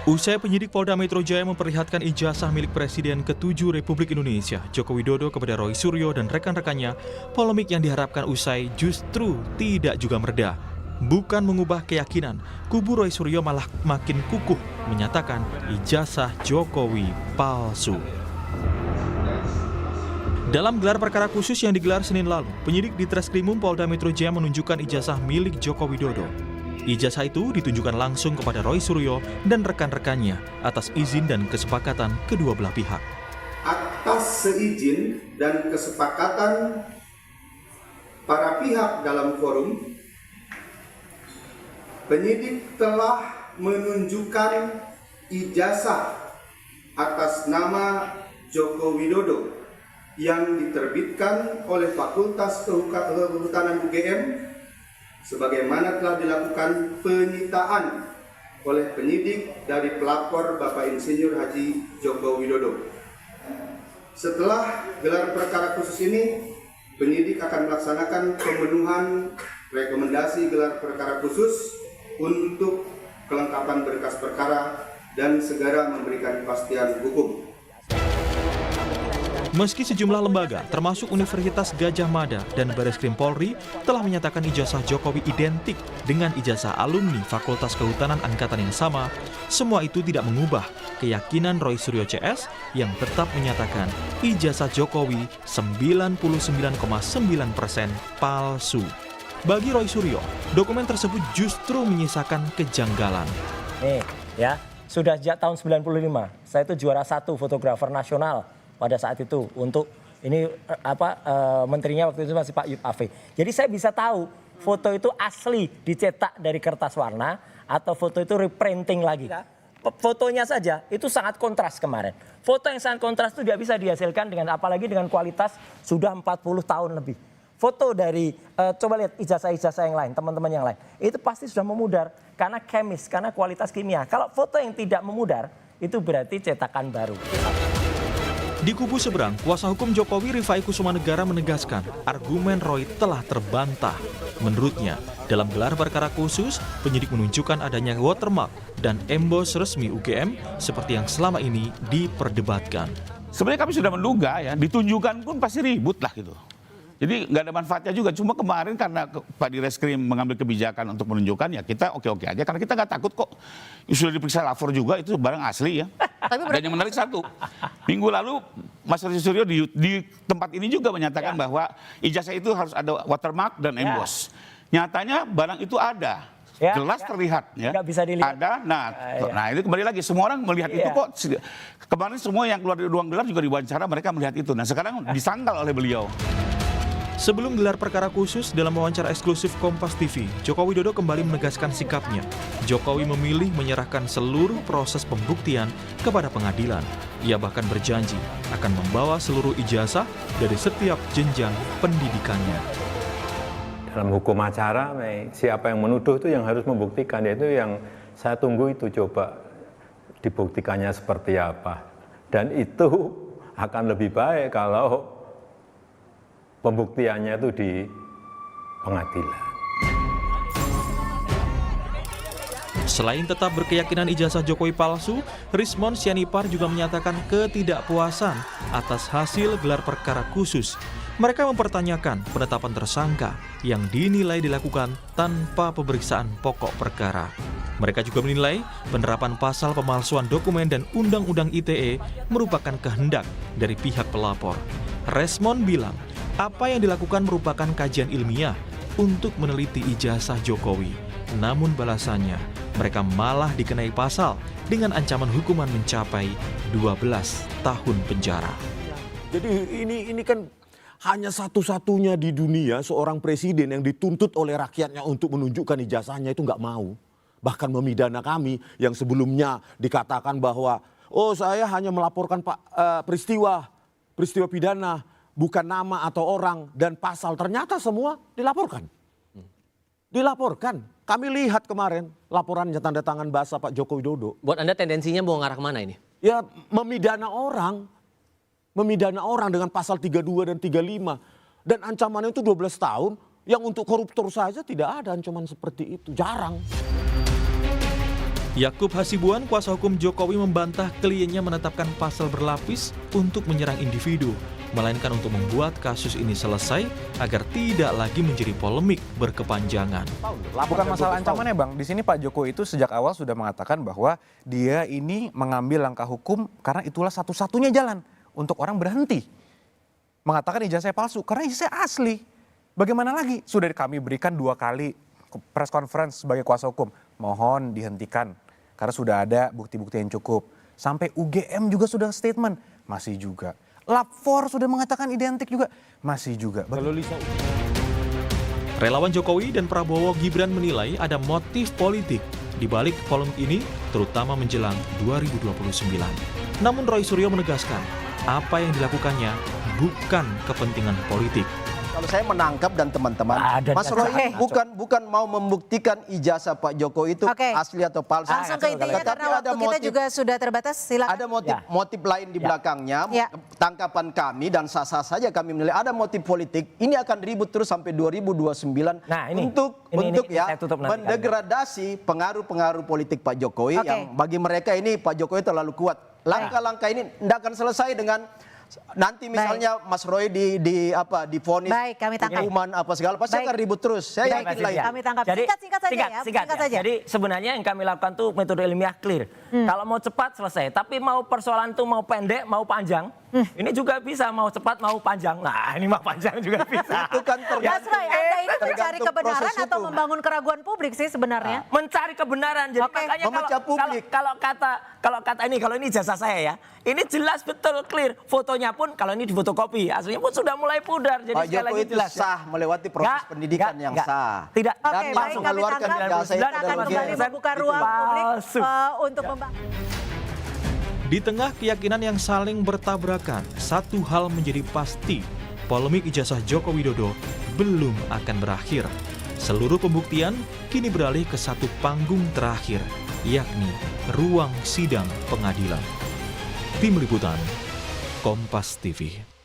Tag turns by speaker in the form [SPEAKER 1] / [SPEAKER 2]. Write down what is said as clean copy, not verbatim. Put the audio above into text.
[SPEAKER 1] Usai penyidik Polda Metro Jaya memperlihatkan ijazah milik Presiden ke-7 Republik Indonesia, Joko Widodo kepada Roy Suryo dan rekan-rekannya, polemik yang diharapkan usai justru tidak juga mereda. Bukan mengubah keyakinan, kubu Roy Suryo malah makin kukuh menyatakan ijazah Jokowi palsu. Dalam gelar perkara khusus yang digelar Senin lalu, penyidik di Treskrimum Polda Metro Jaya menunjukkan ijazah milik Joko Widodo. Ijazah itu ditunjukkan langsung kepada Roy Suryo dan rekan-rekannya atas izin dan kesepakatan kedua belah pihak.
[SPEAKER 2] Atas seizin dan kesepakatan para pihak dalam forum, penyidik telah menunjukkan ijazah atas nama Joko Widodo yang diterbitkan oleh Fakultas Kehutanan UGM sebagaimana telah dilakukan penyitaan oleh penyidik dari pelapor Bapak Insinyur Haji Joko Widodo. Setelah gelar perkara khusus ini, penyidik akan melaksanakan pemenuhan rekomendasi gelar perkara khusus untuk kelengkapan berkas perkara dan segera memberikan kepastian hukum.
[SPEAKER 1] Meski sejumlah lembaga, termasuk Universitas Gadjah Mada dan Bareskrim Polri, telah menyatakan ijazah Jokowi identik dengan ijazah alumni Fakultas Kehutanan Angkatan yang sama, semua itu tidak mengubah keyakinan Roy Suryo CS yang tetap menyatakan ijazah Jokowi 99,9% palsu. Bagi Roy Suryo, dokumen tersebut justru menyisakan kejanggalan.
[SPEAKER 3] Nih ya, sudah sejak tahun 95, saya itu juara 1 fotografer nasional pada saat itu untuk ini menterinya waktu itu masih Pak Yub Afe. Jadi saya bisa tahu foto itu asli dicetak dari kertas warna atau foto itu reprinting lagi. Fotonya saja itu sangat kontras kemarin. Foto yang sangat kontras itu tidak bisa dihasilkan dengan apalagi dengan kualitas sudah 40 tahun lebih. Foto dari coba lihat ijazah-ijazah yang lain, teman-teman yang lain. Itu pasti sudah memudar karena kemis, karena kualitas kimia. Kalau foto yang tidak memudar itu berarti cetakan baru.
[SPEAKER 1] Di kubu seberang, kuasa hukum Jokowi Rifai Kusumanegara menegaskan argumen Roy telah terbantah. Menurutnya, dalam gelar perkara khusus, penyidik menunjukkan adanya watermark dan embos resmi UGM seperti yang selama ini diperdebatkan.
[SPEAKER 4] Sebenarnya kami sudah menduga ya, ditunjukkan pun pasti ribut lah gitu. Jadi nggak ada manfaatnya juga. Cuma kemarin karena Pak Direskrim mengambil kebijakan untuk menunjukkan ya kita oke-oke aja. Karena kita nggak takut kok. Sudah diperiksa lapor juga itu barang asli ya. Dan yang menarik satu, minggu lalu Mas Roy Suryo di tempat ini juga menyatakan bahwa ijazah itu harus ada watermark dan emboss. Nyatanya barang itu ada. Jelas terlihat ya.
[SPEAKER 3] Bisa dilihat.
[SPEAKER 4] Ada. Nah ini kembali lagi semua orang melihat itu kok. Kemarin semua yang keluar dari ruang gelap juga diwawancara mereka melihat itu. Nah sekarang disangkal oleh beliau.
[SPEAKER 1] Sebelum gelar perkara khusus dalam wawancara eksklusif Kompas TV, Joko Widodo kembali menegaskan sikapnya. Jokowi memilih menyerahkan seluruh proses pembuktian kepada pengadilan. Ia bahkan berjanji akan membawa seluruh ijazah dari setiap jenjang pendidikannya.
[SPEAKER 5] Dalam hukum acara, siapa yang menuduh itu yang harus membuktikan, yaitu yang saya tunggu itu coba dibuktikannya seperti apa. Dan itu akan lebih baik kalau pembuktiannya itu di pengadilan.
[SPEAKER 1] Selain tetap berkeyakinan ijazah Jokowi palsu, Rismon Sianipar juga menyatakan ketidakpuasan atas hasil gelar perkara khusus. Mereka mempertanyakan penetapan tersangka yang dinilai dilakukan tanpa pemeriksaan pokok perkara. Mereka juga menilai penerapan pasal pemalsuan dokumen dan Undang-Undang ITE merupakan kehendak dari pihak pelapor. Rismon bilang, apa yang dilakukan merupakan kajian ilmiah untuk meneliti ijazah Jokowi. Namun balasannya, mereka malah dikenai pasal dengan ancaman hukuman mencapai 12 tahun penjara.
[SPEAKER 6] Jadi ini kan hanya satu-satunya di dunia seorang presiden yang dituntut oleh rakyatnya untuk menunjukkan ijazahnya itu nggak mau. Bahkan memidana kami yang sebelumnya dikatakan bahwa saya hanya melaporkan peristiwa pidana, bukan nama atau orang dan pasal, ternyata semua dilaporkan. Dilaporkan. Kami lihat kemarin laporannya tanda tangan basah Pak Joko Widodo.
[SPEAKER 7] Buat Anda tendensinya mau ngarah kemana ini?
[SPEAKER 6] Ya memidana orang dengan pasal 32 dan 35. Dan ancamannya itu 12 tahun, yang untuk koruptor saja tidak ada ancaman seperti itu, jarang.
[SPEAKER 1] Yakub Hasibuan, kuasa hukum Jokowi, membantah kliennya menetapkan pasal berlapis untuk menyerang individu, melainkan untuk membuat kasus ini selesai agar tidak lagi menjadi polemik berkepanjangan.
[SPEAKER 8] Bukan masalah ancamannya, Bang. Di sini Pak Jokowi itu sejak awal sudah mengatakan bahwa dia ini mengambil langkah hukum karena itulah satu-satunya jalan untuk orang berhenti mengatakan ijazah palsu karena ijazah asli. Bagaimana lagi? Sudah kami berikan 2 kali press conference sebagai kuasa hukum. Mohon dihentikan karena sudah ada bukti-bukti yang cukup. Sampai UGM juga sudah statement, masih juga. Lab4 sudah mengatakan identik juga, masih juga.
[SPEAKER 1] Relawan Jokowi dan Prabowo Gibran menilai ada motif politik di balik polemik ini, terutama menjelang 2029. Namun Roy Suryo menegaskan, apa yang dilakukannya bukan kepentingan politik.
[SPEAKER 9] Kalau saya menangkap dan teman-teman, Mas Roy bukan mau membuktikan ijazah Pak Jokowi itu asli atau palsu.
[SPEAKER 10] Langsung ke intinya karena waktu kita juga sudah terbatas. Silakan.
[SPEAKER 9] Ada motif lain di belakangnya. Tangkapan kami dan sah-sah saja kami menilai ada motif politik. Ini akan ribut terus sampai 2029 untuk mendegradasi pengaruh-pengaruh politik Pak Jokowi yang bagi mereka ini Pak Jokowi terlalu kuat. Langkah-langkah ini tidak akan selesai dengan nanti misalnya Mas Roy divonis hukuman apa segala pasti akan ribut terus. Saya yakin lah itu.
[SPEAKER 10] Kami tangkap.
[SPEAKER 3] Jadi,
[SPEAKER 10] Singkat saja ya.
[SPEAKER 3] Singkat saja. Jadi sebenarnya yang kami lakukan tuh metode ilmiah clear. Kalau mau cepat selesai, tapi mau persoalan tuh mau pendek, mau panjang, ini juga bisa mau cepat mau panjang. Nah, ini mah panjang juga bisa.
[SPEAKER 9] Itu kan
[SPEAKER 10] Mas Roy, Anda ini mencari kebenaran atau membangun keraguan publik sih sebenarnya?
[SPEAKER 3] Mencari kebenaran. Jadi makanya kalau ini ijazah saya ya, ini jelas betul clear. Fotonya pun kalau ini difotokopi, aslinya pun sudah mulai pudar. Jadi
[SPEAKER 9] Pak Jokowi itu sah melewati proses pendidikan yang sah.
[SPEAKER 3] Tidak.
[SPEAKER 9] Dan langsung mengeluarkan ijazah itu.
[SPEAKER 10] Kita akan kembali membuka ruang publik untuk membahas.
[SPEAKER 1] Di tengah keyakinan yang saling bertabrakan, satu hal menjadi pasti, polemik ijazah Joko Widodo belum akan berakhir. Seluruh pembuktian kini beralih ke satu panggung terakhir, yakni ruang sidang pengadilan. Tim Liputan, Kompas TV.